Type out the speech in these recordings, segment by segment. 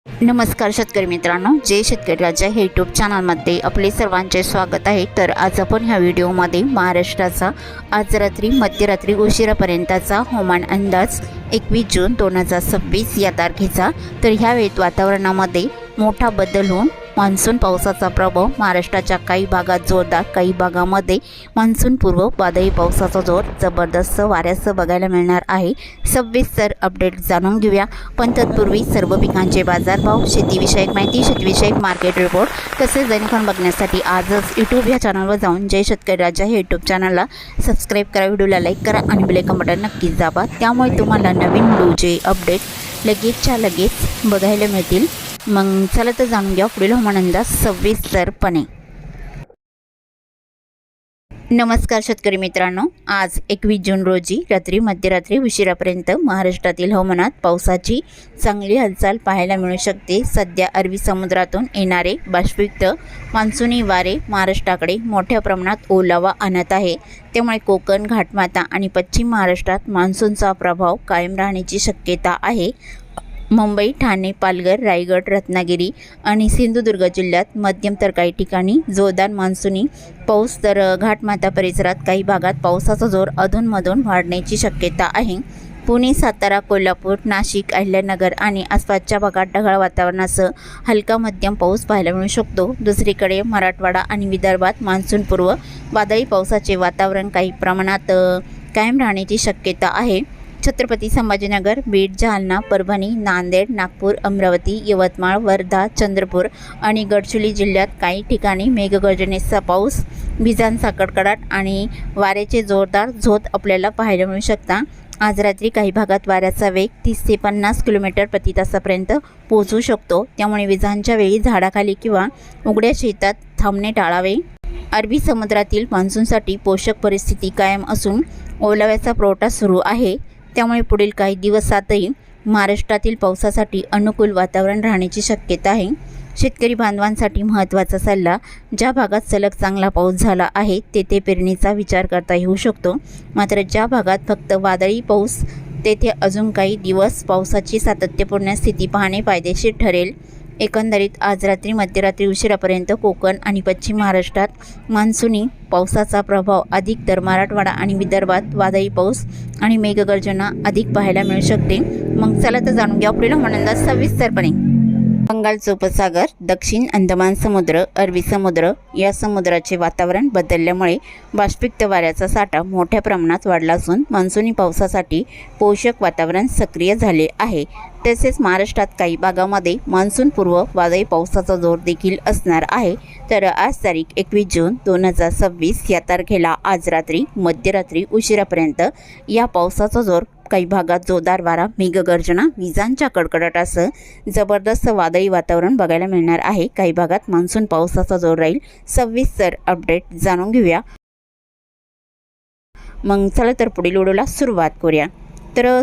नमस्कार शेतकरी मित्रांनो, जय शेतकरी राजा हे यूट्यूब चॅनलमध्ये आपले सर्वांचे स्वागत आहे। तर आज आपण ह्या व्हिडिओमध्ये महाराष्ट्राचा आज रात्री मध्यरात्री उशिरापर्यंतचा हवामान अंदाज 21 जून 2026 या तारखेचा। तर ह्या वेळेत वातावरणामध्ये मोठा बदल होऊन मान्सून पावसाचा प्रभाव महाराष्ट्राच्या काही भागात जोरदार, काही भागामध्ये मान्सून पूर्व वादळी पावसाचा जोर जबरदस्त वाऱ्यासह बघायला मिळणार आहे। सविस्तर अपडेट जाणून घेऊया, पण तत्पूर्वी सर्व पिकांचे बाजारभाव, शेतीविषयक माहिती, शेतीविषयक मार्केट रिपोर्ट तसेच दैनिक बघण्यासाठी आजच यूट्यूब या चॅनलवर जाऊन जय शेतकरी राजा हे यूट्यूब चॅनलला सबस्क्राईब करा, व्हिडिओला लाईक करा आणि बेल आयकॉन बटन नक्कीच दाबा, त्यामुळे तुम्हाला नवीन व्हिडिओचे अपडेट लगेचच्या लगेच बघायला मिळतील। मग चला तर जाणून घ्या पुढील हवामान अंदाज सविस्तरपणे। नमस्कार शेतकरी मित्रांनो, आज 21 जून रोजी रात्री मध्यरात्री उशिरापर्यंत महाराष्ट्रातील हवामानात पावसाची चांगली हालचाल पाहायला मिळू शकते। सध्या अरबी समुद्रातून येणारे बाष्पयुक्त मान्सूनी वारे महाराष्ट्राकडे मोठ्या प्रमाणात ओलावा आणत आहे, त्यामुळे कोकण, घाटमाता आणि पश्चिम महाराष्ट्रात मान्सूनचा प्रभाव कायम राहण्याची शक्यता आहे। मुंबई, ठाणे, पालघर, रायगड, रत्नागिरी आणि सिंधुदुर्ग जिल्ह्यात मध्यम तर काही ठिकाणी जोरदार मान्सूनी पाऊस, तर घाटमाता परिसरात काही भागात पावसाचा जोर अधूनमधून वाढण्याची शक्यता आहे। पुणे, सातारा, कोल्हापूर, नाशिक, अहिल्यानगर आणि आसपासच्या भागात ढगाळ वातावरणासह हलका मध्यम पाऊस पाहायला मिळू शकतो। दुसरीकडे मराठवाडा आणि विदर्भात मान्सूनपूर्व वादळी पावसाचे वातावरण काही प्रमाणात कायम राहण्याची शक्यता आहे। छत्रपती संभाजीनगर, बीड, जालना, परभणी, नांदेड, नागपूर, अमरावती, यवतमाळ, वर्धा, चंद्रपूर आणि गडचिरोली जिल्ह्यात काही ठिकाणी मेघगर्जनेचा पाऊस, विजांचा कडकडाट आणि वाऱ्याचे जोरदार झोत आपल्याला पाहायला मिळू शकता। आज रात्री काही भागात वाऱ्याचा वेग 30 ते 50 किलोमीटर प्रति तासापर्यंत पोहोचू शकतो, त्यामुळे विजांच्या वेळी झाडाखाली किंवा उघड्या शेतात थांबणे टाळावे। अरबी समुद्रातील मान्सूनसाठी पोषक परिस्थिती कायम असून ओलाव्याचा पुरवठा सुरू आहे, त्यामुळे पुढील काही दिवसातही महाराष्ट्रातील पावसासाठी अनुकूल वातावरण राहण्याची शक्यता आहे। शेतकरी बांधवांसाठी महत्त्वाचा सल्ला, ज्या भागात सलग चांगला पाऊस झाला आहे तेथे पेरणीचा विचार करता येऊ शकतो, मात्र ज्या भागात फक्त वादळी पाऊस तेथे अजून काही दिवस पावसाची सातत्यपूर्ण स्थिती पाहणे फायदेशीर ठरेल। एकंदरीत आज रात्री मध्यरात्री उशिरापर्यंत कोकण आणि पश्चिम महाराष्ट्रात मान्सूनी पावसाचा प्रभाव अधिक, तर मराठवाडा आणि विदर्भात वादळी पाऊस आणि मेघगर्जना अधिक पाहायला मिळू शकते। मग चला तर जाणून घ्या पुढील हवामान अंदाज सविस्तरपणे। बंगालचा उपसागर, दक्षिण अंदमान समुद्र, अरबी समुद्र या समुद्राचे वातावरण बदलल्यामुळे बाष्पयुक्त वाऱ्याचा साठा मोठ्या प्रमाणात वाढला असून मान्सूनी पावसासाठी पोषक वातावरण सक्रिय झाले आहे। तसेच महाराष्ट्रात काही भागामध्ये मान्सूनपूर्व वादळी पावसाचा जोर देखील असणार आहे। तर आज तारीख 21 जून 2026 या तारखेला आज रात्री मध्यरात्री उशिरापर्यंत या पावसाचा जोर, काही भागात जोरदार वारा, मेघगर्जना, विजांच्या कडकडाटासह जबरदस्त वादळी वातावरण बघायला मिळणार आहे। काही भागात मान्सून पावसाचा जोर राहील। सविस्तर अपडेट जाणून घेऊया, मग चला तर पुढील व्हिडिओला सुरुवात करूया।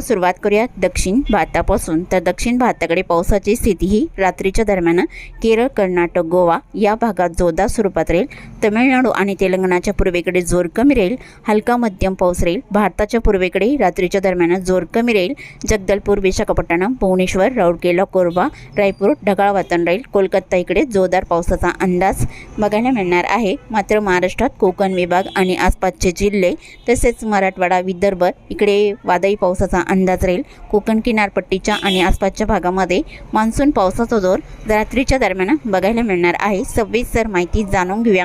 सुरुवात करूया दक्षिण भारतापासून। तर दक्षिण भारताकडे पावसाची स्थिती ही रात्रीच्या दरम्यान केरळ, कर्नाटक, गोवा या भागात जोरदार स्वरूपात राहील। तमिळनाडू आणि तेलंगणाच्या पूर्वेकडे जोर कमी राहील, हलका मध्यम पाऊस राहील। भारताच्या पूर्वेकडे रात्रीच्या दरम्यान जोर कमी राहील। जगदलपूर, विशाखापट्टणम, भुवनेश्वर, राऊरकेला, कोरबा, रायपूर ढगाळ वातावरण राहील। कोलकाता इकडे जोरदार पावसाचा अंदाज बघायला मिळणार आहे। मात्र महाराष्ट्रात कोकण विभाग आणि आसपासचे जिल्हे तसेच मराठवाडा, विदर्भ इकडे वादळी पावसाचा अंदाज राहील। कोकण किनारपट्टीच्या आणि आसपासच्या भागामध्ये मान्सून पावसाचा जोर रात्रीच्या दरम्यान बघायला मिळणार आहे। सविस्तर माहिती जाणून घेऊया।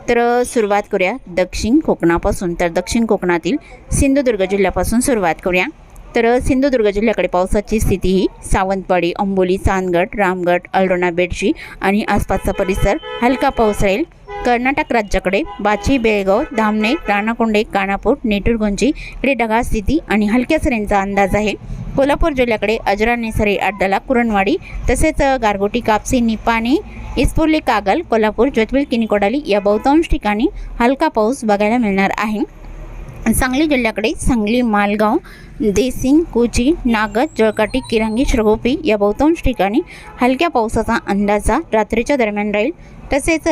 तर सुरुवात करूया दक्षिण कोकणापासून। तर दक्षिण कोकणातील सिंधुदुर्ग जिल्ह्यापासून सुरुवात करूया। तर सिंधुदुर्ग जिल्ह्याकडे पावसाची स्थिती ही सावंतवाडी, अंबोली, चांदगड, रामगड, अल्डोना, बेडशी आणि आसपासचा परिसर हलका पाऊस राहील। कर्नाटक राज्याकडे बाची, बेळगाव, धामणे, राणाकोंडे, कानापूर, नेटुरगुंजी इकडे ढगाळ स्थिती आणि हलक्या सरींचा अंदाज आहे। कोल्हापूर जिल्ह्याकडे अजरा, नेसरे, अड्डाला, कुरणवाडी तसेच गारगोटी, कापसी, निपाणी, इस्पुर्ली, कागल, कोल्हापूर, ज्योतिबा, किनीकोडाली या बहुतांश ठिकाणी हलका पाऊस बघायला मिळणार आहे। सांगली जिल्ह्याकडे सांगली, मालगाव, देसिंग, कोची, नागद, जळकाटी, किरंगी, श्रगोपी या बहुतांश ठिकाणी हलक्या पावसाचा अंदाज रात्रीच्या दरम्यान राहील। तसेच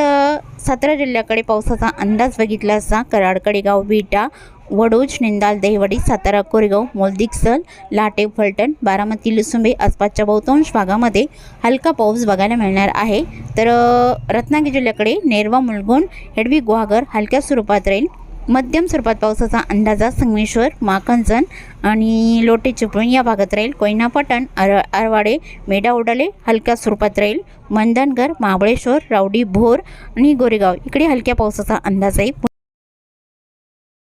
सातारा जिल्ह्याकडे पावसाचा अंदाज बघितला असता कराड, कडेगाव, विटा, वडोज, निंदाल, दहिवडी, सातारा, कोरेगाव, मोलदिकसल, लाटे, फलटण, बारामती, लुसुंबे आसपासच्या बहुतांश भागामध्ये हलका पाऊस बघायला मिळणार आहे। तर रत्नागिरी जिल्ह्याकडे नेरवा, मुलगुण, हेडवी, गुहागर हलक्या स्वरूपात राहील। मध्यम स्वरूपात पावसाचा अंदाजा संगमेश्वर, माखनजन आणि लोटे चिपळूण या भागात राहील। कोयना, पटण, आरवाडे, मेढा, उडाले हलक्या स्वरूपात राहील। मंधनगर, महाबळेश्वर, रावडी, भोर आणि गोरेगाव इकडे हलक्या पावसाचा अंदाज आहे।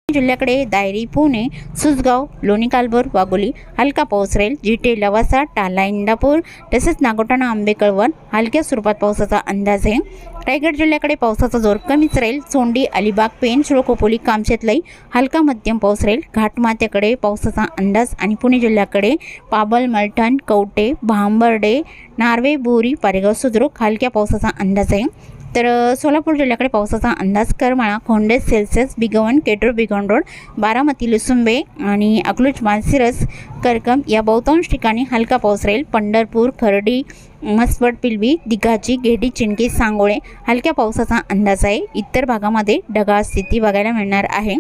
जिल्ह्याकडे दायरी, पुणे, सुसगाव, लोणी कालभोर, वाघोली हलका पाऊस राहील। जिटे, लवासा, टाला, इंदापूर तसेच नागोठाणा, आंबे, कळवण हलक्या स्वरूपात पावसाचा अंदाज आहे। रायगड जिल्ह्याकडे पावसाचा जोर कमीच राहील। सोंडी, अलिबाग, पेण, शिळकोपोली, कामशेतलाई हलका मध्यम पाऊस राहील। घाटमाथ्याकडे पावसाचा अंदाज आणि पुणे जिल्ह्याकडे पाबल, मलठण, कवटे, भांबर्डे, नार्वे, बोरी, पारेगाव, सुद्रुक हलक्या पावसाचा अंदाज आहे। तर सोलापूर जिल्ह्याकडे पावसाचा अंदाज करमाळा, खोंडेस, सेल्सियस, बिगवण, केटूर, बिगवण रोड, बारामती, लुसुंबे आणि अकलूज, माळशिरस, करकम या बहुतांश ठिकाणी हलका पाऊस राहील। पंढरपूर, खर्डी, मसवड, पिलवी, दिघाची, गेडी, चिंकी, सांगोळे हलक्या पावसाचा अंदाज आहे। इतर भागामध्ये ढगाळ स्थिती बघायला मिळणार आहे।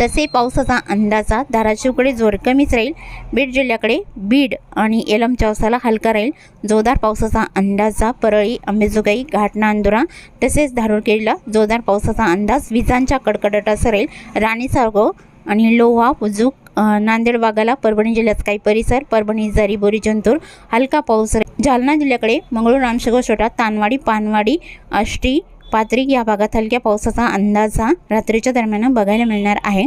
तसे पावसाचा अंदाजा धाराशिवकडे जोर कमीच राहील। बीड जिल्ह्याकडे बीड आणि एलम, चौसाला हलका राहील। जोरदार पावसाचा अंदाजा परळी, अंबेजोगाई, घाट, नांदुरा तसेच धारूरकेला जोरदार पावसाचा अंदाज विजांच्या कडकडाटासह राहील। राणी, सारगाव आणि लोहा, बुजुक, नांदेड वाघाला, परभणी जिल्ह्यात काही परिसर, परभणी, जरी, बोरी, जंतूर हलका पाऊस राहील। जालना जिल्ह्याकडे मंगळूर, रामशेगाव, छोटा, तानवाडी, पानवाडी, आष्टी, पाथरी या भागात हलक्या पावसाचा अंदाजा रात्रीच्या दरम्यान बघायला मिळणार आहे।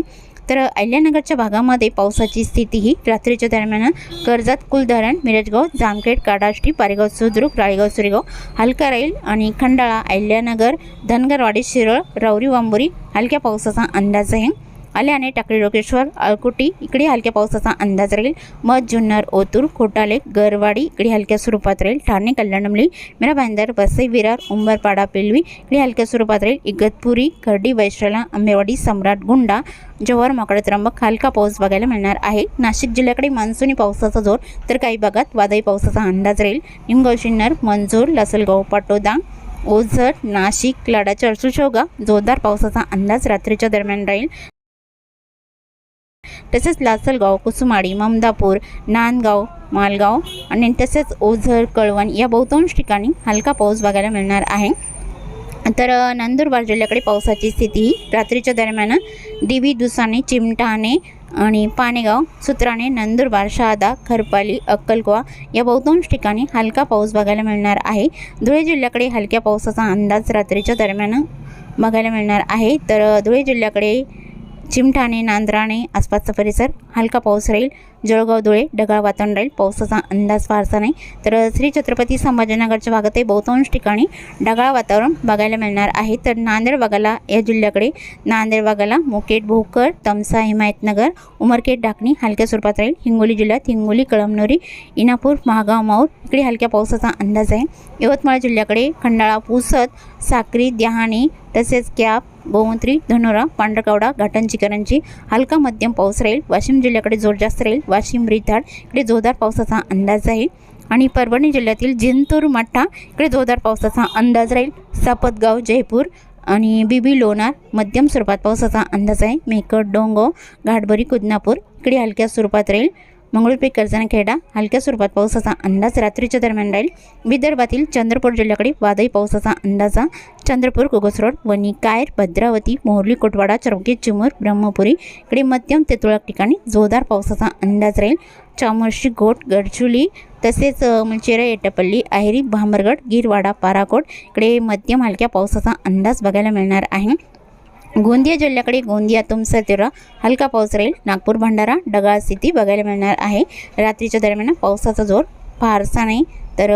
तर अहिल्यानगरच्या भागामध्ये पावसाची स्थिती ही रात्रीच्या दरम्यान कर्जत, कुलधरण, मिरजगाव, जामखेड, काडाष्टी, पारेगाव, सुद्रुक, राळेगाव, सुरेगाव हलका राहील आणि खंडाळा, अहिल्यानगर, धनगरवाडी, शिरळ, राऊरी, वांबोरी हलक्या पावसाचा अंदाज आहे। आल्याने टाकळी, लोकेश्वर, अळकुटी इकडे हलक्या पावसाचा अंदाज राहील। मध, जुन्नर, ओतूर, खोटाले, गरवाडी इकडे हलक्या स्वरूपात राहील। ठाणे, कल्याणमली, मीरा भाईंदर, वसई, विरार, उंबरपाडा, पेलवी इकडे हलक्या स्वरूपात राहील। इगतपुरी, खर्डी, वैशाला, आंबेवाडी, सम्राट, गुंडा, जव्हार, मोकळे, त्र्यंबक हलका पाऊस बघायला मिळणार आहे। नाशिक जिल्ह्याकडे मान्सूनी पावसाचा जोर तर काही भागात वादळी पावसाचा अंदाज राहील। निमगाव, सिन्नर, मंजूर, लासलगाव, पाटोदा, ओझर, नाशिक, लाडा, चर्चुशोगा जोरदार पावसाचा अंदाज रात्रीच्या दरम्यान राहील। तसेच लासलगाव, कुसुमाडी, ममदापूर, नांदगाव, मालगाव आणि तसेच ओझर, कळवण या बहुतांश ठिकाणी हलका पाऊस बघायला मिळणार आहे। तर नंदुरबार जिल्ह्याकडे पावसाची स्थिती रात्रीच्या दरम्यान दिवी, दुसाने, चिमटाणे आणि पानेगाव, सुत्राणे, नंदुरबार, शहादा, खरपाली, अक्कलकोवा या बहुतांश ठिकाणी हलका पाऊस बघायला मिळणार आहे। धुळे जिल्ह्याकडे हलक्या पावसाचा अंदाज रात्रीच्या दरम्यान बघायला मिळणार आहे। तर धुळे जिल्ह्याकडे चिमठाणे, नांद्राणे आसपासचा परिसर हलका पाऊस राहील। जळगाव, धुळे ढगाळ वातावरण राहील, पावसाचा अंदाज फारसा नाही। तर श्री छत्रपती संभाजीनगरच्या भागातही बहुतांश ठिकाणी ढगाळ वातावरण बघायला मिळणार आहे। तर नांदेड वाघाला या जिल्ह्याकडे नांदेड वाघाला, मुकेट, भोकर, तमसा, हिमायतनगर, उमरखेड, ढाकणी हलक्या स्वरूपात राहील। हिंगोली जिल्ह्यात हिंगोली, कळमनुरी, इनापूर, महागाव, माऊर इकडे हलक्या पावसाचा अंदाज आहे। यवतमाळ जिल्ह्याकडे खंडाळा, पुसद, साक्री, द्याहाणी तसेच कॅप, गोमूत्री, धनोरा, पांढरकवडा, घाटण, चिकरांची हलका मध्यम पाऊस राहील। वाशिम जिल्ह्याकडे जोर जास्त राहील। वाशिम, रिताड इकडे जोरदार पावसाचा अंदाज आहे आणि परभणी जिल्ह्यातील जिंतूर, मठ्ठा इकडे जोरदार पावसाचा अंदाज राहील। सापतगाव, जयपूर आणि बीबी, लोणार मध्यम स्वरूपात पावसाचा अंदाज आहे। मेहकर, डोंगो, घाटभरी, कुदनापूर इकडे हलक्या स्वरूपात राहील। मंगळूरपे, कर्जनखेडा हलक्या स्वरूपात पावसाचा अंदाज रात्रीच्या दरम्यान राहील। विदर्भातील चंद्रपूर जिल्ह्याकडे वादळी पावसाचा अंदाजा चंद्रपूर, कुगसरोड, वणी, कायर, भद्रावती, मोहर्ली, कोटवाडा, चरवकी, चिमूर, ब्रह्मपुरी इकडे मध्यम ते तुरळक ठिकाणी जोरदार पावसाचा अंदाज राहील। चामोर्शी, घोट, गडचुली तसेच मंचेरा, एटपल्ली, अहेरी, भांबरगड, गिरवाडा, पाराकोट इकडे मध्यम हलक्या पावसाचा अंदाज बघायला मिळणार आहे। गोंदिया जिल्ह्याकडे गोंदिया, तुमसर, तिरा हलका पाऊस राहील। नागपूर, भंडारा ढगाळ स्थिती बघायला मिळणार आहे। रात्रीच्या दरम्यान पावसाचा जोर फारसा नाही। तर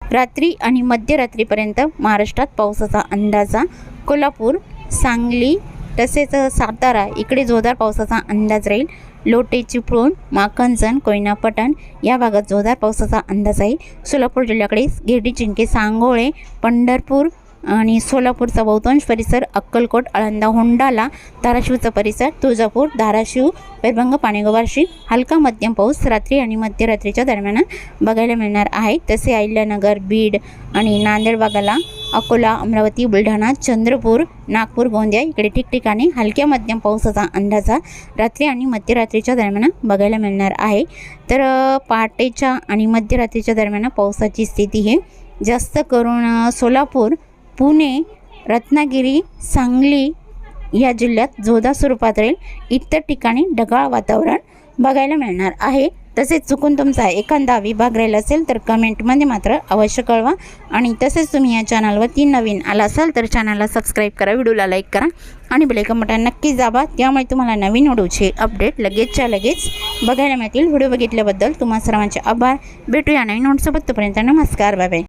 रात्री आणि मध्यरात्रीपर्यंत महाराष्ट्रात पावसाचा अंदाजा कोल्हापूर, सांगली तसेच सातारा इकडे जोरदार पावसाचा अंदाज राहील। लोटे, चिपळूण, माखनजन, कोयना, पटण या भागात जोरदार पावसाचा अंदाज आहे। सोलापूर जिल्ह्याकडे गिरडी, चिंके, सांगोळे, पंढरपूर, आणि सोलापूरचा बहुतांश परिसर, अक्कलकोट, आळंदा, होंडाला, धाराशिवचा परिसर, तुळजापूर, धाराशिव, पैरबंग, पाणेगाव, वाशिम हलका मध्यम पाऊस रात्री आणि मध्यरात्रीच्या दरम्यान बघायला मिळणार आहे. तसे अहिल्यानगर, बीड आणि नांदेड भागाला, अकोला, अमरावती, बुलढाणा, चंद्रपूर, नागपूर, गोंदिया इकडे ठिकठिकाणी हलक्या मध्यम पावसाचा अंदाजा रात्री आणि मध्यरात्रीच्या दरम्यान बघायला मिळणार आहे. तर पहाटेच्या आणि मध्यरात्रीच्या दरम्यान पावसाची स्थिती ही जास्त करून सोलापूर, पुणे, रत्नागिरी, सांगली या जिल्ह्यात जोरदार स्वरूपात राहील. इतर ठिकाणी ढगाळ वातावरण बघायला मिळणार आहे. तसेच चुकून तुमचा एखादा विभाग राहिला असेल तर कमेंटमध्ये मात्र अवश्य कळवा. आणि तसेच तुम्ही या चॅनलवरती नवीन आला असाल तर चॅनलला सबस्क्राईब करा, व्हिडिओला लाईक करा आणि बेल आयकॉन बटन नक्कीच दाबा. त्यामुळे तुम्हाला नवीन व्हिडिओचे अपडेट लगेचच्या लगेच बघायला मिळतील. व्हिडिओ बघितल्याबद्दल तुम्हा सर्वांचे आभार. भेटूया नवीन नोट्सोबत. तोपर्यंत नमस्कार, बाय बाय.